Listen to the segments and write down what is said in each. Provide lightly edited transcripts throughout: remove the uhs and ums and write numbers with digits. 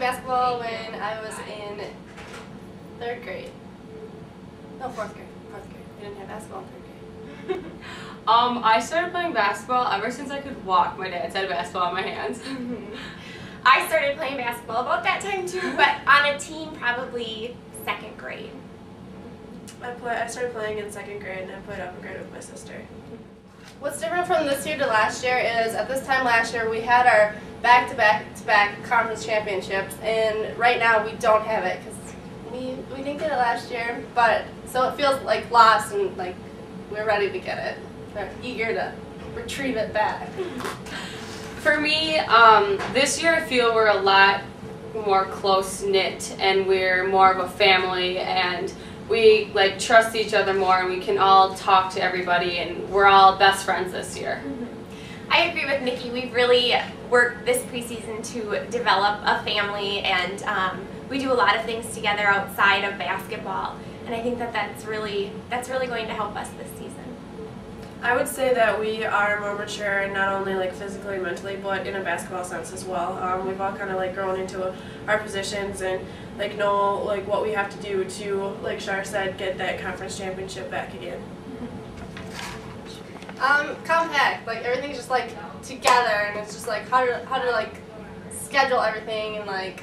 basketball when I was in 3rd grade. No, 4th grade. 4th grade. We didn't have basketball in 3rd grade. I started playing basketball ever since I could walk. My dad had a basketball in my hands. I started playing basketball about that time too, but on a team probably 2nd grade. I started playing in 2nd grade and I played upper grade with my sister. What's different from this year to last year is at this time last year we had our back-to-back conference championships, and right now we don't have it because we didn't get it last year, but so it feels like lost and like we're ready to get it. We're eager to retrieve it back. For me, this year I feel we're a lot more close-knit and we're more of a family, and we like trust each other more and we can all talk to everybody, and we're all best friends this year. I agree with Nikki. We've really worked this preseason to develop a family, and we do a lot of things together outside of basketball, and I think that that's really going to help us this season. I would say that we are more mature, not only like physically and mentally, but in a basketball sense as well. We've all kind of like grown into our positions and like know like what we have to do to, like Char said, get that conference championship back again. Compact, like everything's just like together, and it's just like how to like schedule everything and like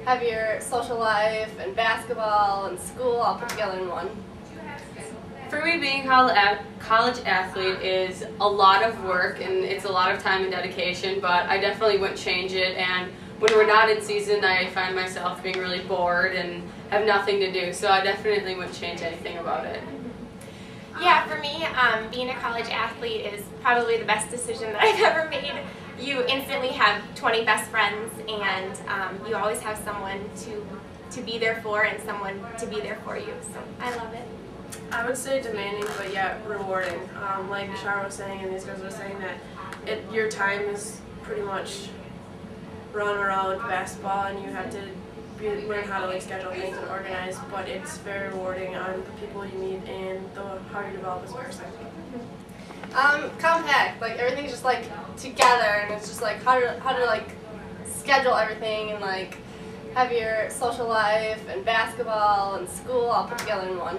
have your social life and basketball and school all put together in one. For me, being a college athlete is a lot of work and it's a lot of time and dedication, but I definitely wouldn't change it. And when we're not in season, I find myself being really bored and have nothing to do, so I definitely wouldn't change anything about it. Yeah, for me, being a college athlete is probably the best decision that I've ever made. You instantly have 20 best friends, and you always have someone to be there for and someone to be there for you, so I love it. I would say demanding, but yet rewarding. Like Char was saying and these guys were saying that your time is pretty much run around basketball, and you have to learn how to like schedule things and organize, but it's very rewarding on the people you meet and how you develop as a person. Compact, like everything's just like together, and it's just like how to like schedule everything and like have your social life and basketball and school all put together in one.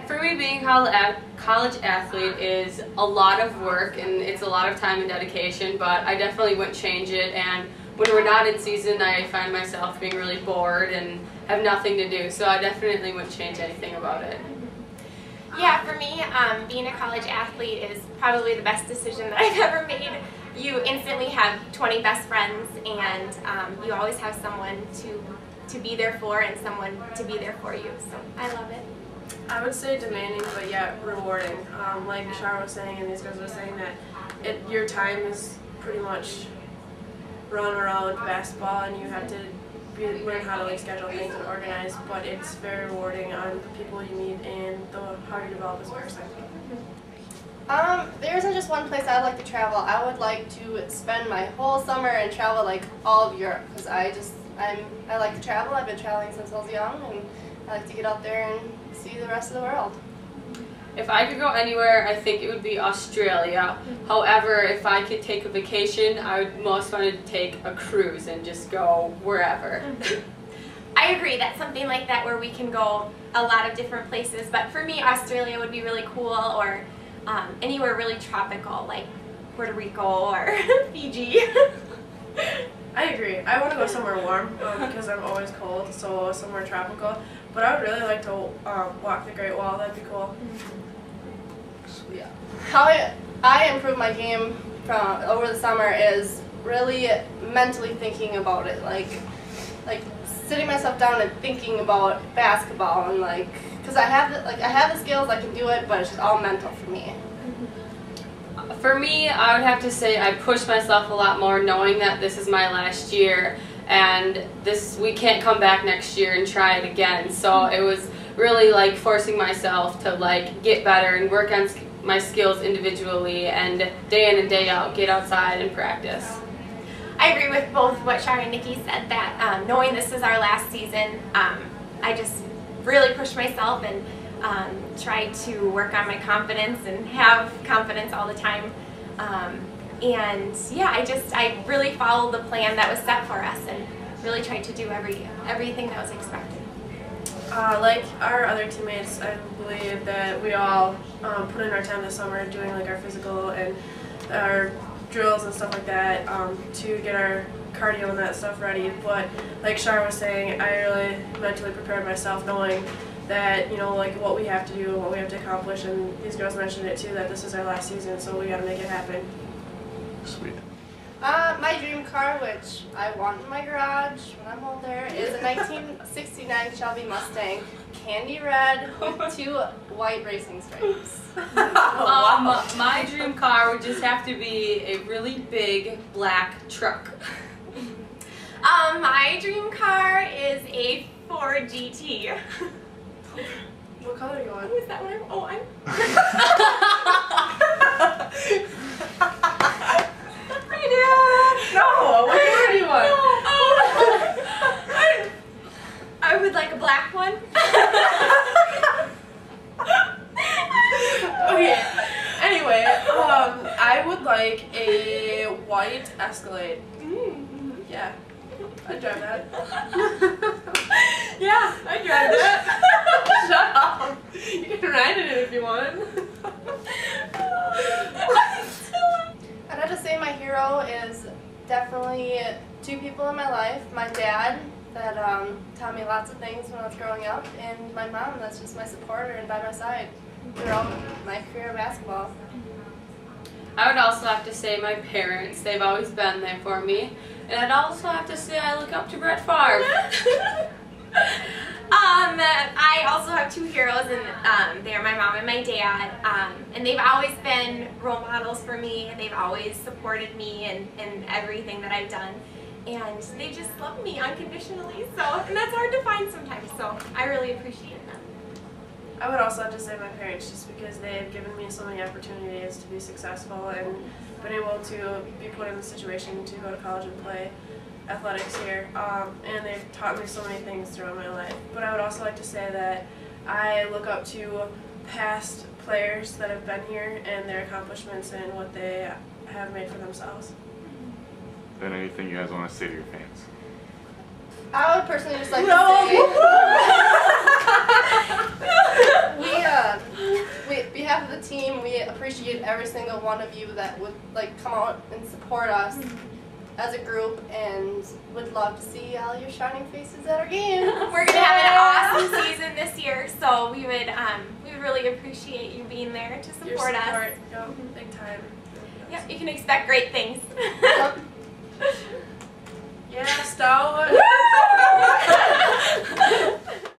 For me, being a college athlete is a lot of work and it's a lot of time and dedication, but I definitely wouldn't change it. And when we're not in season, I find myself being really bored and have nothing to do, so I definitely wouldn't change anything about it. Yeah, for me, being a college athlete is probably the best decision that I've ever made. You instantly have 20 best friends, and you always have someone to be there for and someone to be there for you, so I love it. I would say demanding, but yet rewarding. Like Char was saying and these guys were saying that your time is pretty much run around basketball, and you have to learn how to like schedule things and organize, but it's very rewarding on the people you meet and how you develop as a person. There isn't just one place I would like to travel. I would like to spend my whole summer and travel like all of Europe, because I like to travel. I've been traveling since I was young, and I like to get out there and see the rest of the world. If I could go anywhere, I think it would be Australia. However, if I could take a vacation, I would most want to take a cruise and just go wherever. I agree. That's something like that where we can go a lot of different places, but for me, Australia would be really cool, or anywhere really tropical like Puerto Rico or Fiji. I agree. I want to go somewhere warm because I'm always cold, so somewhere tropical. But I would really like to walk the Great Wall. That'd be cool. Yeah. How I improve my game from over the summer is really mentally thinking about it, like sitting myself down and thinking about basketball, and like because I have the skills, I can do it, but it's just all mental for me. For me, I would have to say I push myself a lot more, knowing that this is my last year and we can't come back next year and try it again. So it was really like forcing myself to like get better and work on my skills individually, and day in and day out get outside and practice. I agree with both what Char and Nikki said, that knowing this is our last season, I just really pushed myself and tried to work on my confidence and have confidence all the time. And yeah, I really followed the plan that was set for us, and really tried to do everything that was expected. Like our other teammates, I believe that we all put in our time this summer doing like our physical and our drills and stuff like that to get our cardio and that stuff ready. But like Char was saying, I really mentally prepared myself knowing that, you know, like what we have to do and what we have to accomplish, and these girls mentioned it too, that this is our last season, so we got to make it happen. Sweet. My dream car, which I want in my garage when I'm older, is a 1969 Shelby Mustang, candy red with 2 white racing stripes. My dream car would just have to be a really big black truck. My dream car is a Ford GT. What color do you want? Is that what I'm? Oh, I'm. No, what color do you want? I would like a black one. Okay. Anyway, I would like a white Escalade. Yeah, I'd drive that. Yeah, I'd drive that. Shut up. You can ride in it if you want. I'd have to say my hero is definitely 2 people in my life. My dad, that taught me lots of things when I was growing up, and my mom, that's just my supporter and by my side throughout my career of basketball. I would also have to say my parents. They've always been there for me. And I'd also have to say I look up to Brett Favre. I also have 2 heroes, and they're my mom and my dad. And they've always been role models for me. They've always supported me in everything that I've done. And they just love me unconditionally. And that's hard to find sometimes. So I really appreciate them. I would also have to say my parents, just because they have given me so many opportunities to be successful and been able to be put in the situation to go to college and play athletics here. And they've taught me so many things throughout my life. But I would also like to say that I look up to past players that have been here and their accomplishments and what they have made for themselves. Then anything you guys want to say to your fans? I would personally just like to say, on behalf of the team, we appreciate every single one of you that would come out and support us as a group, and would love to see all your shining faces at our games. We're gonna have an awesome season this year, so we would really appreciate you being there to support us. Yep, big time. Yep, you can expect great things. Yeah, Stout.